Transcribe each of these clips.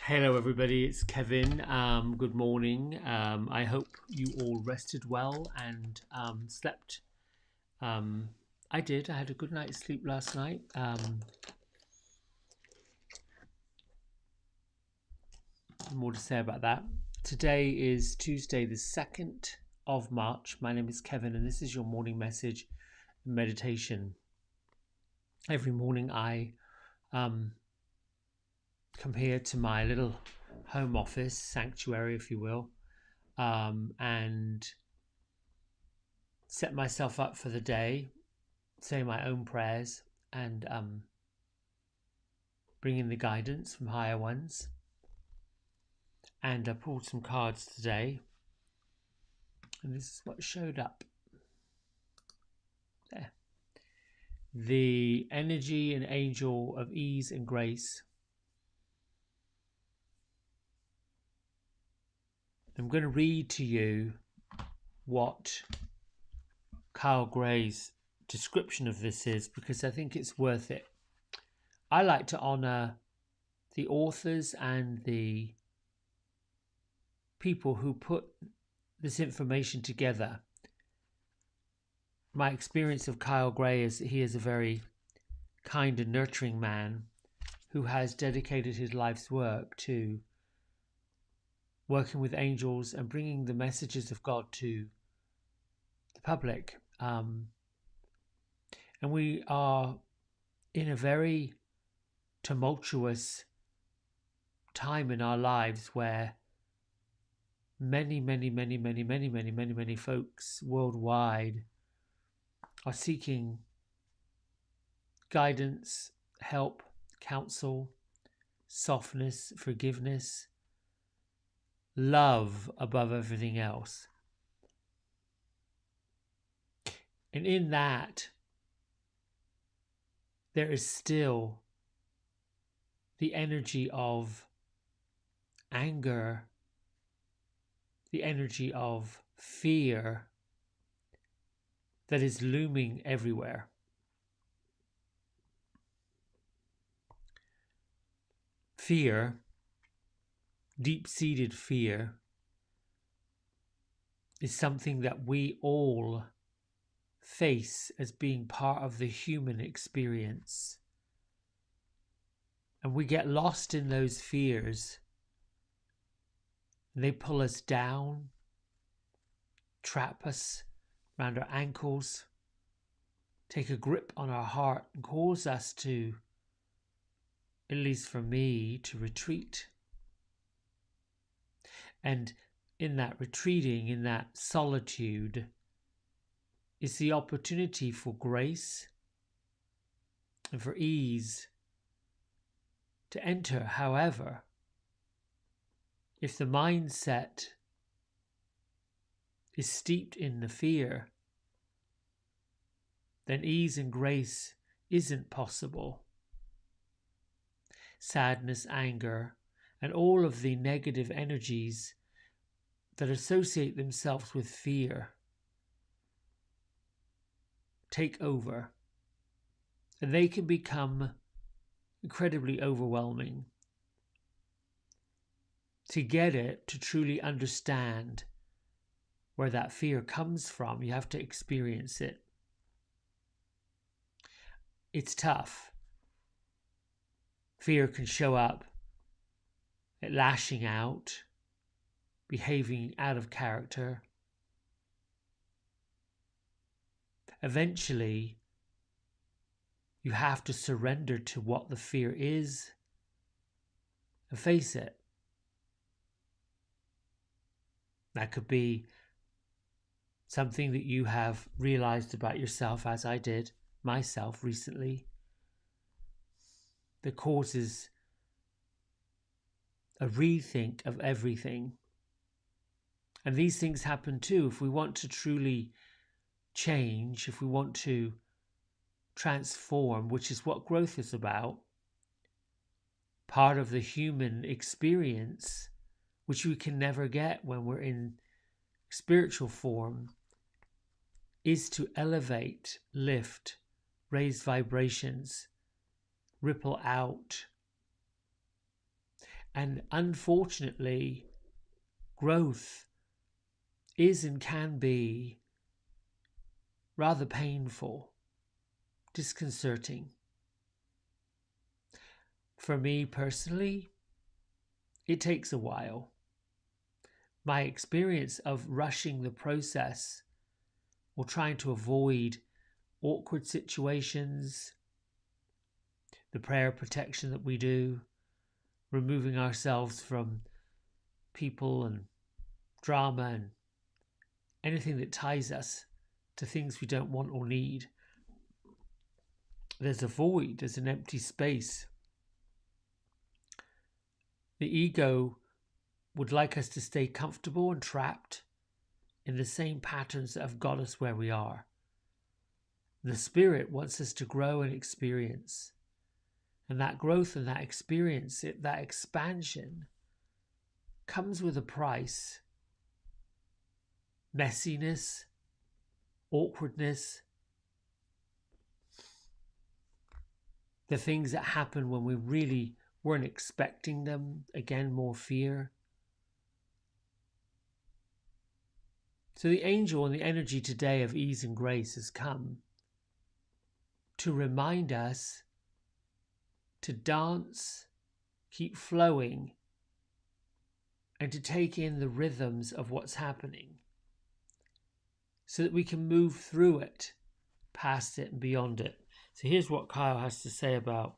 Hello, everybody. It's Kevin. Good morning. I hope you all rested well and slept. I did. I had a good night's sleep last night. More to say about that. Today is Tuesday, the 2nd of March. My name is Kevin, and this is your morning message and meditation. Every morning, I come here to my little home office, sanctuary, if you will, and set myself up for the day, say my own prayers, and bring in the guidance from higher ones. And I pulled some cards today, and this is what showed up. There. The energy and angel of ease and grace. I'm going to read to you what Kyle Gray's description of this is, because I think it's worth it. I like to honor the authors and the people who put this information together. My experience of Kyle Gray is that he is a very kind and nurturing man who has dedicated his life's work to working with angels and bringing the messages of God to the public. And we are in a very tumultuous time in our lives where many folks worldwide are seeking guidance, help, counsel, softness, forgiveness, love above everything else. And in that, there is still the energy of anger, the energy of fear that is looming everywhere. Fear, deep-seated fear, is something that we all face as being part of the human experience. And we get lost in those fears. They pull us down, trap us around our ankles, take a grip on our heart, and cause us to, at least for me, to retreat. And in that retreating, in that solitude, is the opportunity for grace and for ease to enter. However, if the mindset is steeped in the fear, then ease and grace isn't possible. Sadness, anger, and all of the negative energies that associate themselves with fear take over, and they can become incredibly overwhelming. To get it, to truly understand where that fear comes from, you have to experience it. It's tough. Fear can show up at lashing out, behaving out of character. Eventually, you have to surrender to what the fear is and face it. That could be something that you have realized about yourself, as I did myself recently, that causes a rethink of everything. And these things happen too. If we want to truly change, if we want to transform, which is what growth is about, part of the human experience, which we can never get when we're in spiritual form, is to elevate, lift, raise vibrations, ripple out. And unfortunately, growth is and can be rather painful, disconcerting. For me personally, it takes a while. My experience of rushing the process or trying to avoid awkward situations, the prayer protection that we do, removing ourselves from people and drama and anything that ties us to things we don't want or need. There's a void, there's an empty space. The ego would like us to stay comfortable and trapped in the same patterns that have got us where we are. The spirit wants us to grow and experience. And that growth and that experience, that expansion, comes with a price. Messiness, awkwardness, the things that happen when we really weren't expecting them, again, more fear. So the angel and the energy today of ease and grace has come to remind us to dance, keep flowing, and to take in the rhythms of what's happening so that we can move through it, past it and beyond it. So here's what Kyle has to say about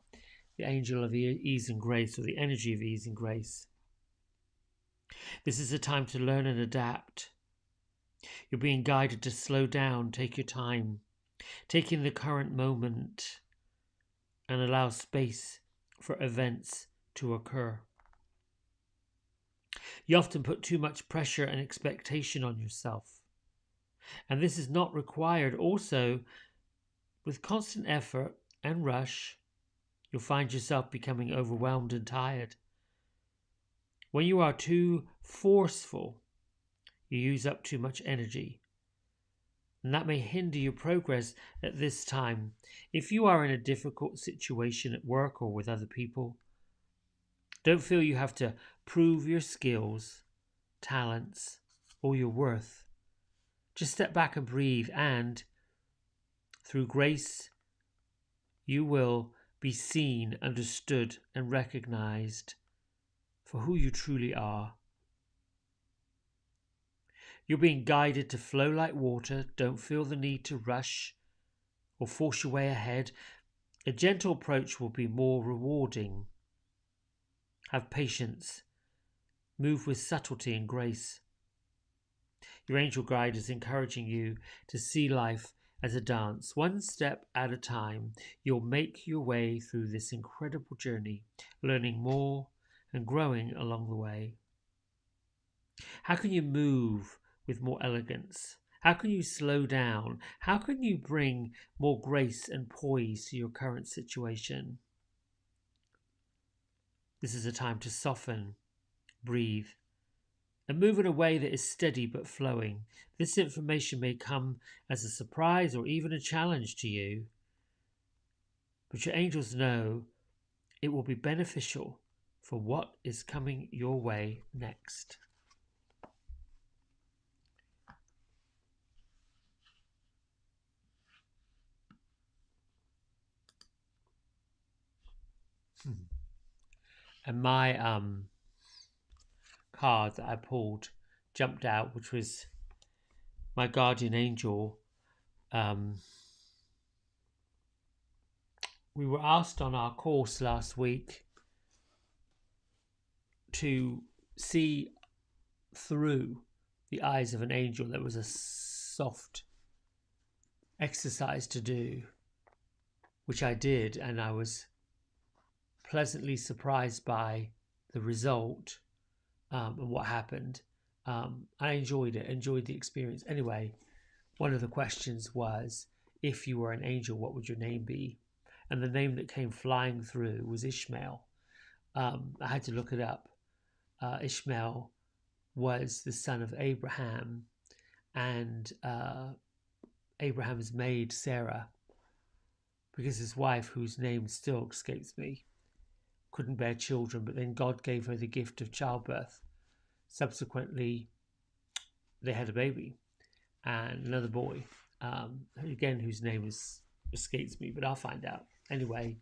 the angel of ease and grace, or the energy of ease and grace. This is a time to learn and adapt. You're being guided to slow down, take your time, take in the current moment, and allow space for events to occur. You often put too much pressure and expectation on yourself, and this is not required. Also, with constant effort and rush, you'll find yourself becoming overwhelmed and tired. When you are too forceful, you use up too much energy, and that may hinder your progress at this time. If you are in a difficult situation at work or with other people, don't feel you have to prove your skills, talents, or your worth. Just step back and breathe, and through grace, you will be seen, understood, and recognized for who you truly are. You're being guided to flow like water. Don't feel the need to rush or force your way ahead. A gentle approach will be more rewarding. Have patience. Move with subtlety and grace. Your angel guide is encouraging you to see life as a dance. One step at a time, you'll make your way through this incredible journey, learning more and growing along the way. How can you move with more elegance? How can you slow down? How can you bring more grace and poise to your current situation? This is a time to soften, breathe, and move in a way that is steady but flowing. This information may come as a surprise or even a challenge to you, but your angels know it will be beneficial for what is coming your way next. And my card that I pulled jumped out, which was my guardian angel. We were asked on our course last week to see through the eyes of an angel. There was a soft exercise to do, which I did, and I was pleasantly surprised by the result and what happened. I enjoyed it, enjoyed the experience. Anyway, one of the questions was, if you were an angel, what would your name be? And the name that came flying through was Ishmael. I had to look it up. Ishmael was the son of Abraham, and Abraham's maid Sarah, because his wife, whose name still escapes me, couldn't bear children, but then God gave her the gift of childbirth. Subsequently, they had a baby and another boy, again, whose name escapes me, but I'll find out. Anyway,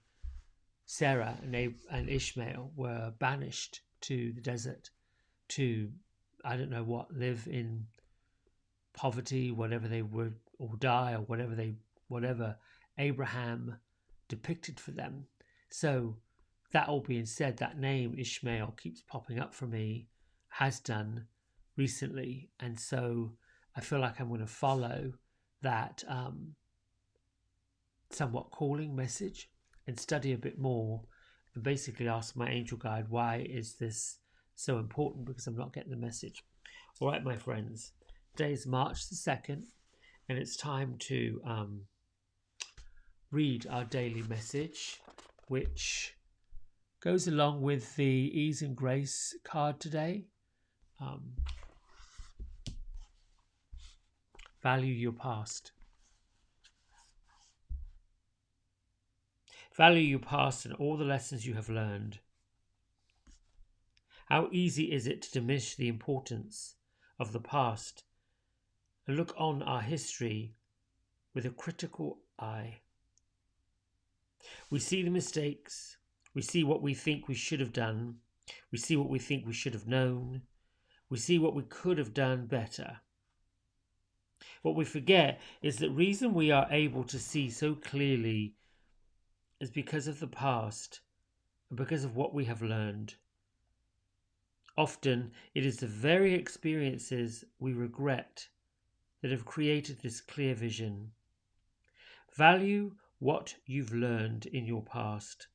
Sarah and Ishmael were banished to the desert to, I don't know what, live in poverty, whatever they would, or die, or whatever Abraham depicted for them. So that all being said, that name Ishmael keeps popping up for me, has done recently, and so I feel like I'm going to follow that somewhat calling message and study a bit more, and basically ask my angel guide, why is this so important? Because I'm not getting the message. All right, my friends, today is March the 2nd, and it's time to read our daily message, which goes along with the Ease and Grace card today. Value your past. Value your past and all the lessons you have learned. How easy is it to diminish the importance of the past and look on our history with a critical eye. We see the mistakes, we see what we think we should have done, we see what we think we should have known, we see what we could have done better. What we forget is that the reason we are able to see so clearly is because of the past and because of what we have learned. Often it is the very experiences we regret that have created this clear vision. Value what you've learned in your past.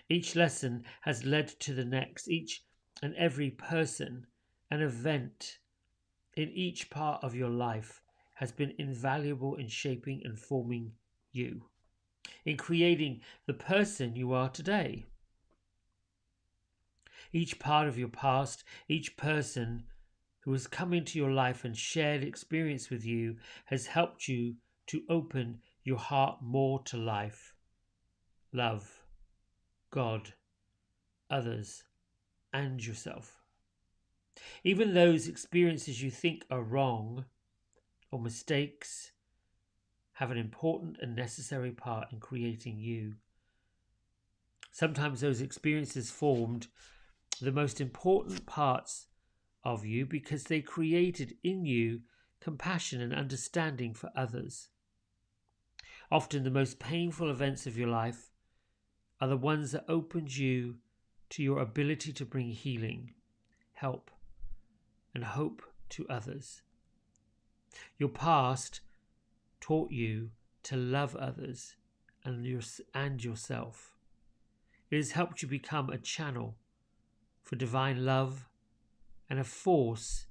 Each lesson has led to the next. Each and every person and event in each part of your life has been invaluable in shaping and forming you, in creating the person you are today. Each part of your past, each person who has come into your life and shared experience with you has helped you to open your heart more to life, love, God, others, and yourself. Even those experiences you think are wrong or mistakes have an important and necessary part in creating you. Sometimes those experiences formed the most important parts of you because they created in you compassion and understanding for others. Often the most painful events of your life are the ones that opened you to your ability to bring healing, help, and hope to others. Your past taught you to love others and yourself. It has helped you become a channel for divine love and a force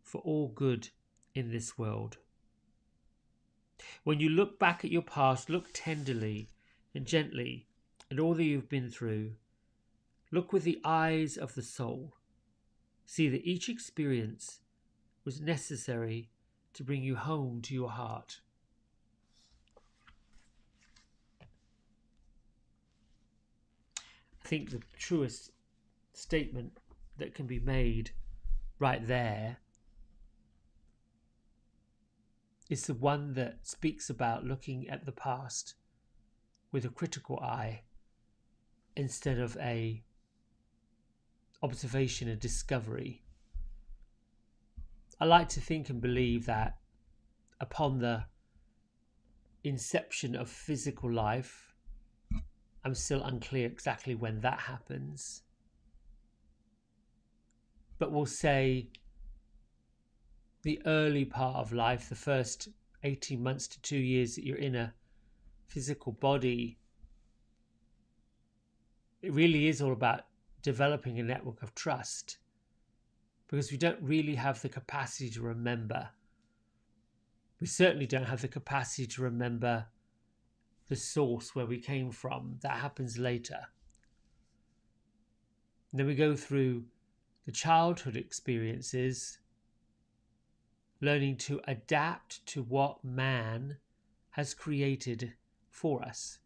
for all good in this world. When you look back at your past, look tenderly and gently at all that you've been through. Look with the eyes of the soul. See that each experience was necessary to bring you home to your heart. I think the truest statement that can be made right there is the one that speaks about looking at the past with a critical eye instead of a observation and discovery. I like to think and believe that upon the inception of physical life, I'm still unclear exactly when that happens, but we'll say the early part of life, the first 18 months to 2 years that you're in a physical body, it really is all about developing a network of trust, because we don't really have the capacity to remember. We certainly don't have the capacity to remember the source where we came from. That happens later. And then we go through the childhood experiences, learning to adapt to what man has created for us.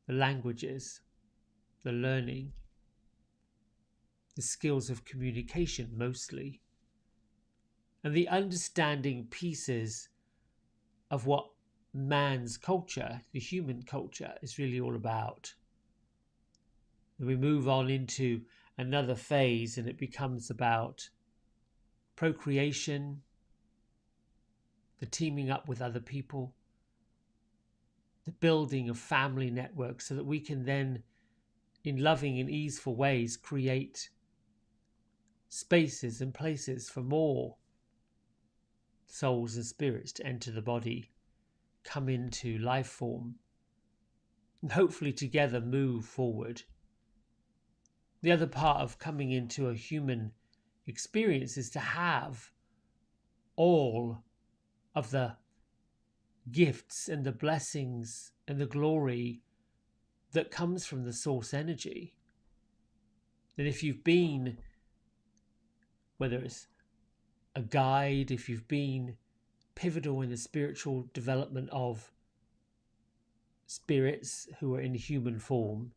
The languages, the learning, the skills of communication mostly, and the understanding pieces of what man's culture, the human culture, is really all about. And we move on into another phase and it becomes about procreation, the teaming up with other people, the building of family networks so that we can then, in loving and easeful ways, create spaces and places for more souls and spirits to enter the body, come into life form, and hopefully together move forward. The other part of coming into a human experience is to have all of the gifts and the blessings and the glory that comes from the source energy. And if you've been, whether it's a guide, if you've been pivotal in the spiritual development of spirits who are in human form,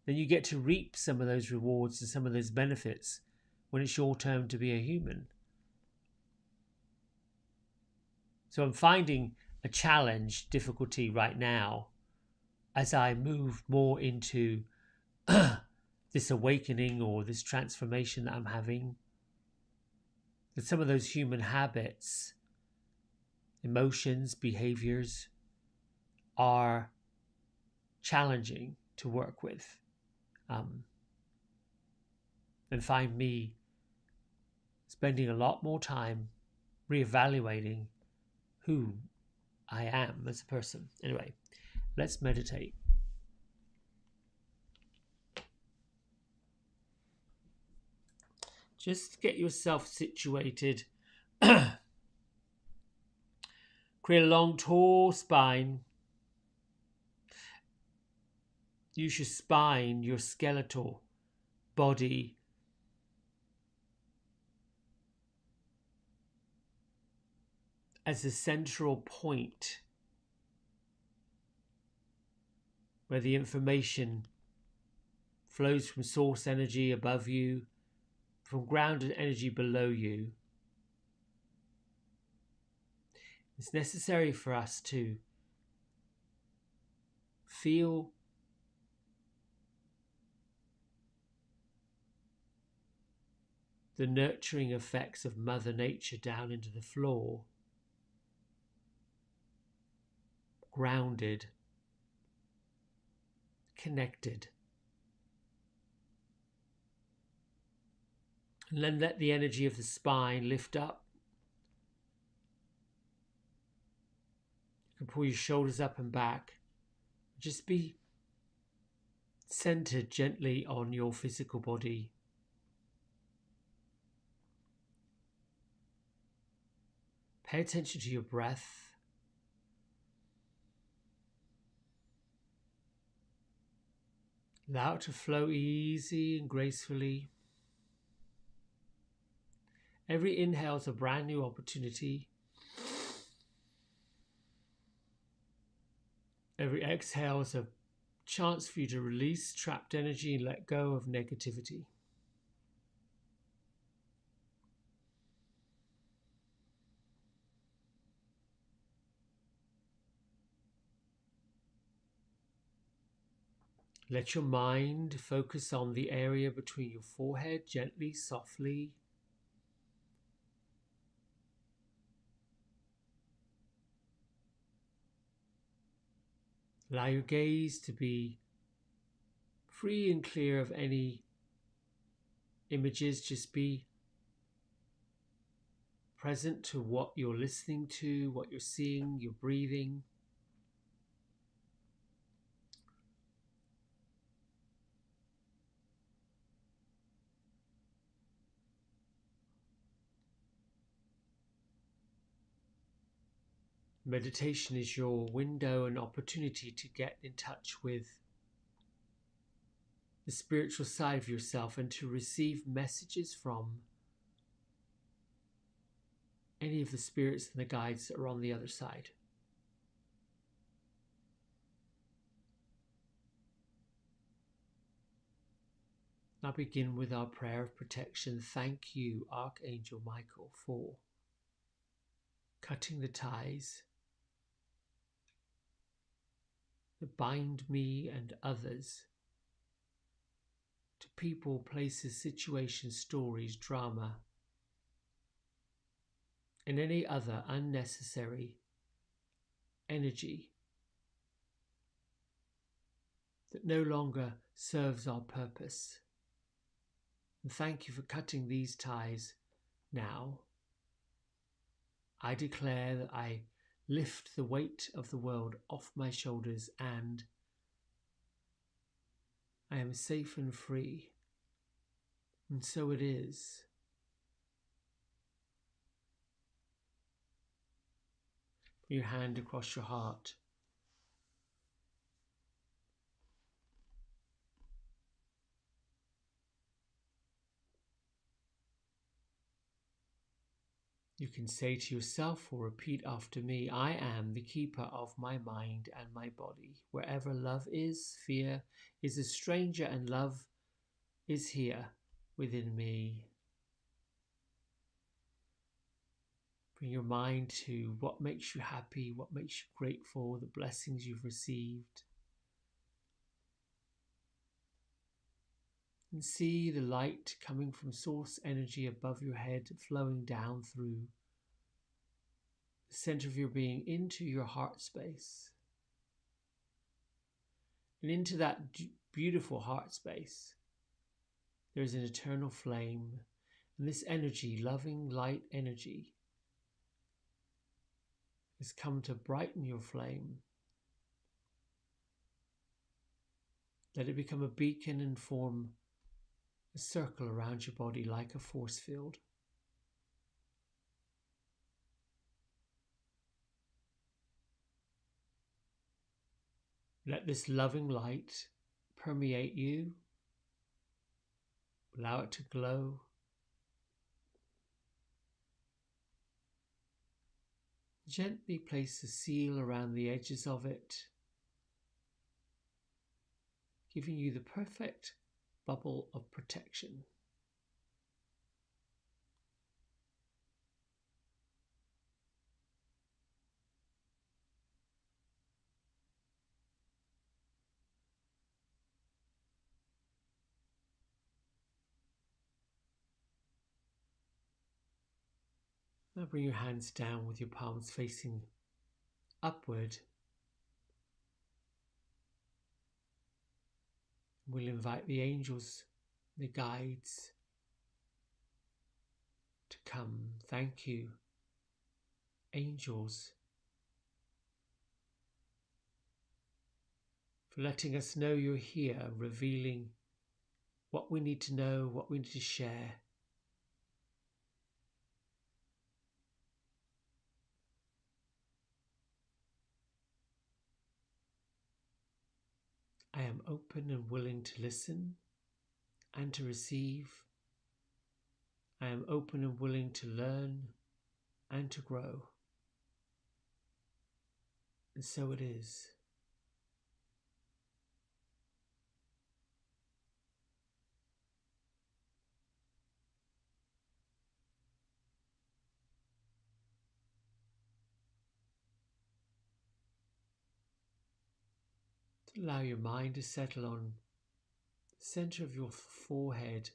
then you get to reap some of those rewards and some of those benefits when it's your turn to be a human. So I'm finding a challenge, difficulty right now as I move more into this awakening or this transformation that I'm having. That some of those human habits, emotions, behaviors are challenging to work with, and find me spending a lot more time reevaluating who I am as a person. Anyway, let's meditate. Just get yourself situated. Create a long, tall spine. Use your spine, your skeletal body, as the central point where the information flows from source energy above you, from grounded energy below you. It's necessary for us to feel the nurturing effects of Mother Nature down into the floor, grounded, connected. And then let the energy of the spine lift up. You can pull your shoulders up and back. Just be centered gently on your physical body. Pay attention to your breath. Allow it to flow easy and gracefully. Every inhale is a brand new opportunity. Every exhale is a chance for you to release trapped energy and let go of negativity. Let your mind focus on the area between your forehead, gently, softly. Allow your gaze to be free and clear of any images. Just be present to what you're listening to, what you're seeing, your breathing. Meditation is your window and opportunity to get in touch with the spiritual side of yourself and to receive messages from any of the spirits and the guides that are on the other side. Now begin with our prayer of protection. Thank you, Archangel Michael, for cutting the ties that bind me and others to people, places, situations, stories, drama, and any other unnecessary energy that no longer serves our purpose. And thank you for cutting these ties now. I declare that I lift the weight of the world off my shoulders and I am safe and free. And so it is. Put your hand across your heart. You can say to yourself or repeat after me, I am the keeper of my mind and my body. Wherever love is, fear is a stranger, and love is here within me. Bring your mind to what makes you happy, what makes you grateful, the blessings you've received. And see the light coming from source energy above your head, flowing down through the center of your being into your heart space. And into that beautiful heart space, there is an eternal flame. And this energy, loving light energy, has come to brighten your flame. Let it become a beacon and form a circle around your body like a force field. Let this loving light permeate you. Allow it to glow. Gently place a seal around the edges of it, giving you the perfect bubble of protection. Now bring your hands down with your palms facing upward. We'll invite the angels, the guides, to come. Thank you, angels, for letting us know you're here, revealing what we need to know, what we need to share. I am open and willing to listen and to receive. I am open and willing to learn and to grow. And so it is. Allow your mind to settle on the center of your forehead,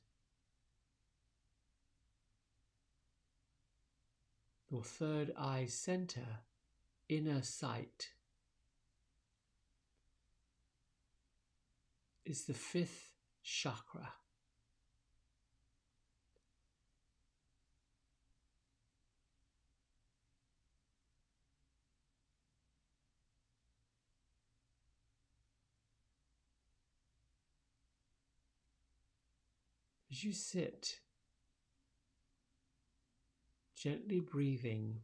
your third eye center, inner sight, is the fifth chakra. As you sit, gently breathing,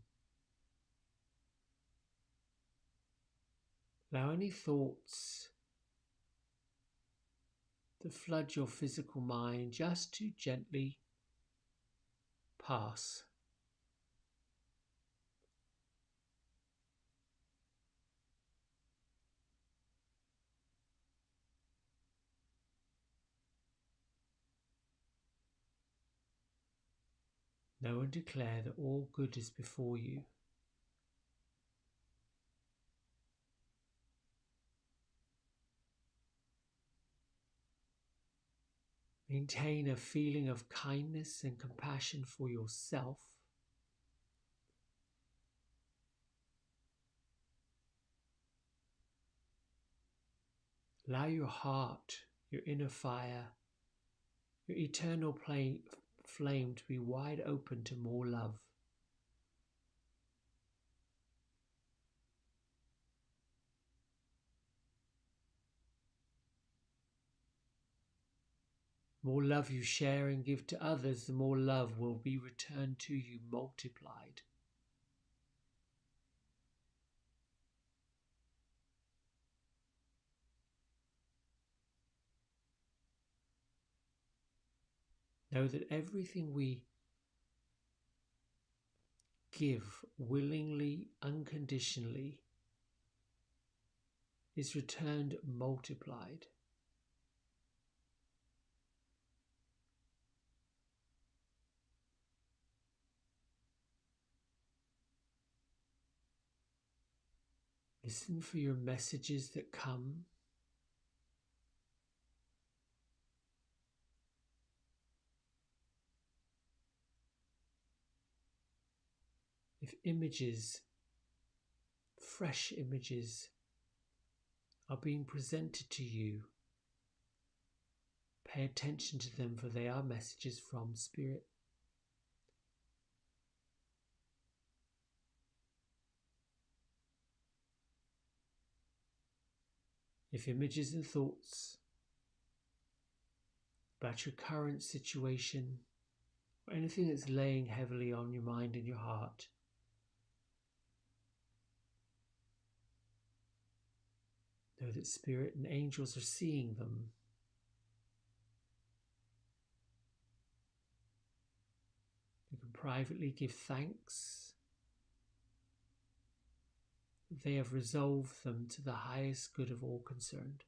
allow any thoughts that flood your physical mind just to gently pass. Know and declare that all good is before you. Maintain a feeling of kindness and compassion for yourself. Allow your heart, your inner fire, your eternal flame to be wide open to more love. The more love you share and give to others, the more love will be returned to you multiplied. Know that everything we give willingly, unconditionally, is returned multiplied. Listen for your messages that come. If images, fresh images, are being presented to you, pay attention to them, for they are messages from Spirit. If images and thoughts about your current situation or anything that's laying heavily on your mind and your heart, know that Spirit and angels are seeing them. You can privately give thanks that they have resolved them to the highest good of all concerned.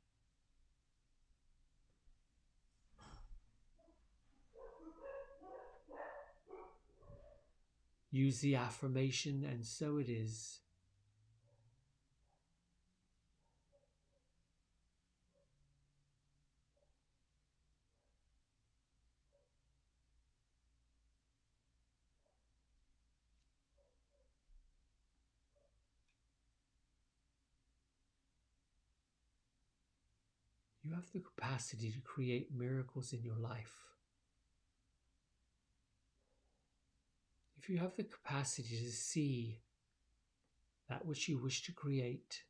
Use the affirmation, and so it is. You have the capacity to create miracles in your life. If you have the capacity to see that which you wish to create,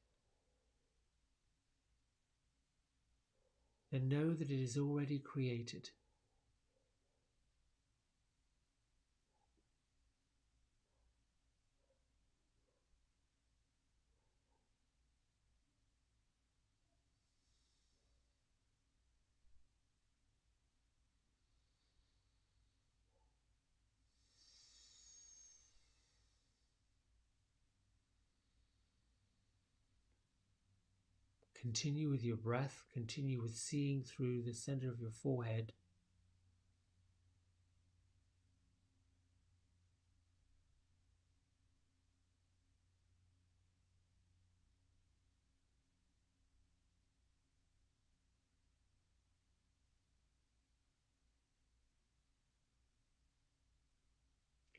then know that it is already created. Continue with your breath, continue with seeing through the center of your forehead.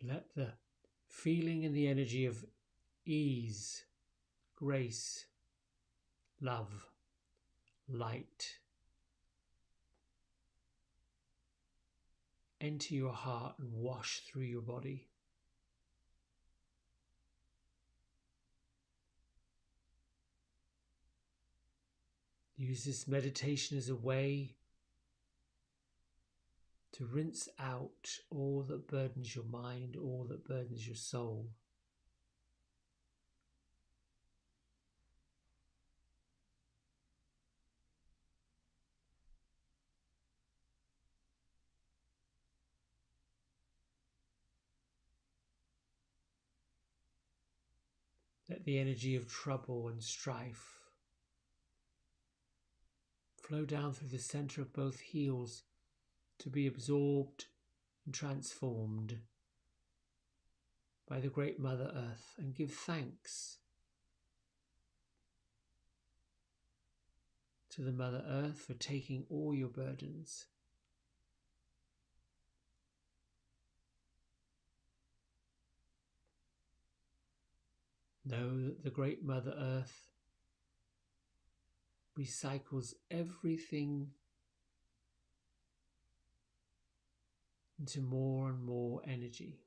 Let the feeling and the energy of ease, grace, love, light enter your heart and wash through your body. Use this meditation as a way to rinse out all that burdens your mind, all that burdens your soul. Let the energy of trouble and strife flow down through the center of both heels to be absorbed and transformed by the great Mother Earth, and give thanks to the Mother Earth for taking all your burdens. Know that the great Mother Earth recycles everything into more and more energy.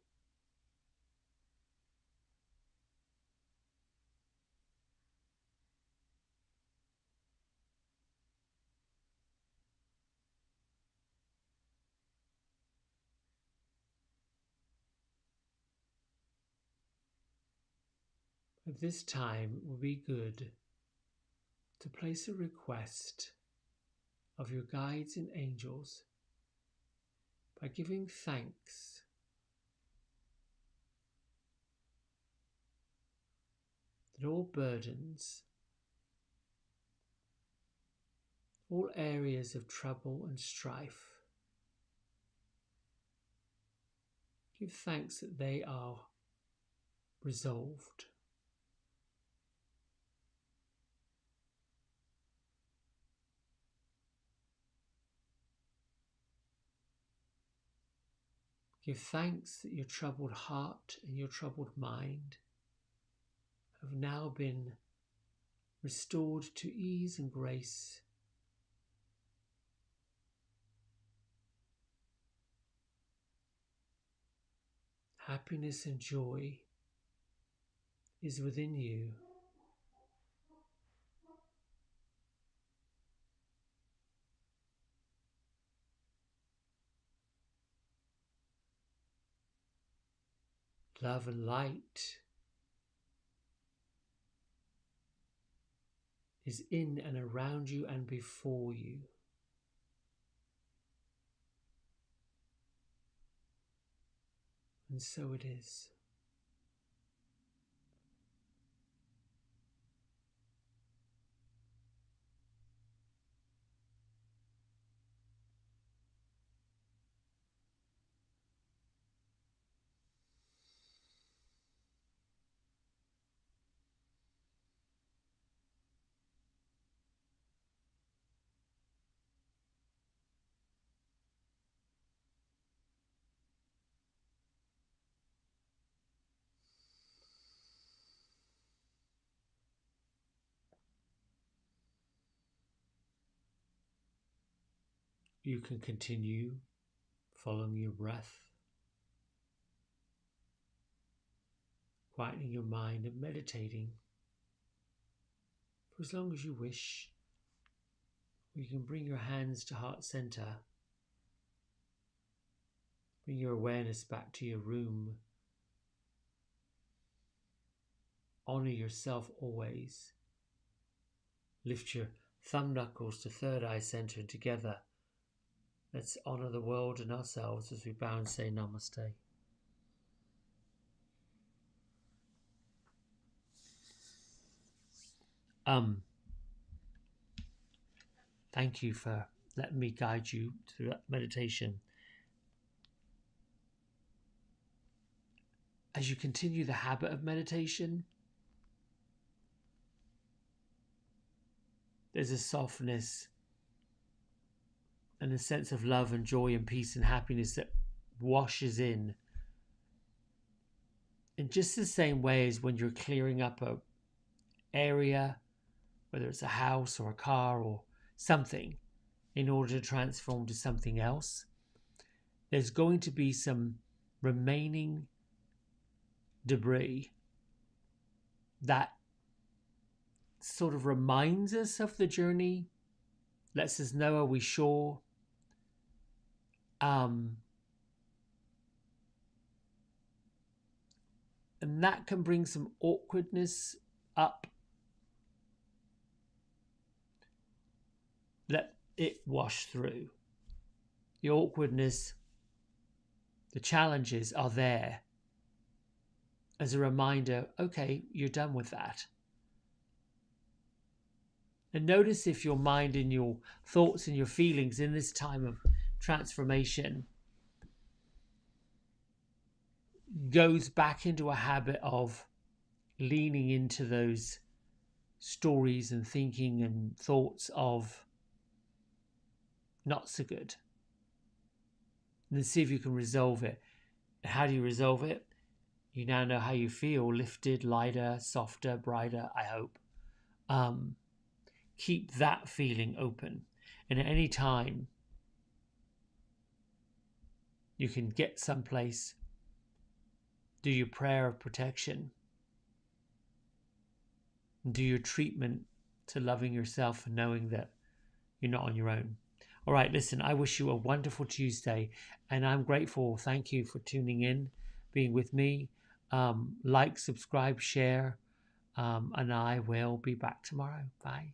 At this time, it would be good to place a request of your guides and angels by giving thanks that all burdens, all areas of trouble and strife, give thanks that they are resolved. Give thanks that your troubled heart and your troubled mind have now been restored to ease and grace. Happiness and joy is within you. Love and light is in and around you and before you. And so it is. You can continue following your breath, quietening your mind and meditating for as long as you wish. You can bring your hands to heart center. Bring your awareness back to your room. Honor yourself always. Lift your thumb knuckles to third eye center, and together let's honor the world and ourselves as we bow and say namaste. Thank you for letting me guide you through that meditation. As you continue the habit of meditation, there's a softness and a sense of love and joy and peace and happiness that washes in just the same way as when you're clearing up a area, whether it's a house or a car or something, in order to transform to something else. There's going to be some remaining debris that sort of reminds us of the journey, lets us know, are we sure? And that can bring some awkwardness up. Let it wash through. The awkwardness, the challenges are there as a reminder, okay, you're done with that. And notice if your mind and your thoughts and your feelings in this time of transformation goes back into a habit of leaning into those stories and thinking and thoughts of not so good. And then see if you can resolve it. How do you resolve it? You now know how you feel: lifted, lighter, softer, brighter, I hope. Keep that feeling open. And at any time, you can get someplace, do your prayer of protection, do your treatment to loving yourself and knowing that you're not on your own. All right, listen, I wish you a wonderful Tuesday, and I'm grateful. Thank you for tuning in, being with me. Like, subscribe, share, and I will be back tomorrow. Bye.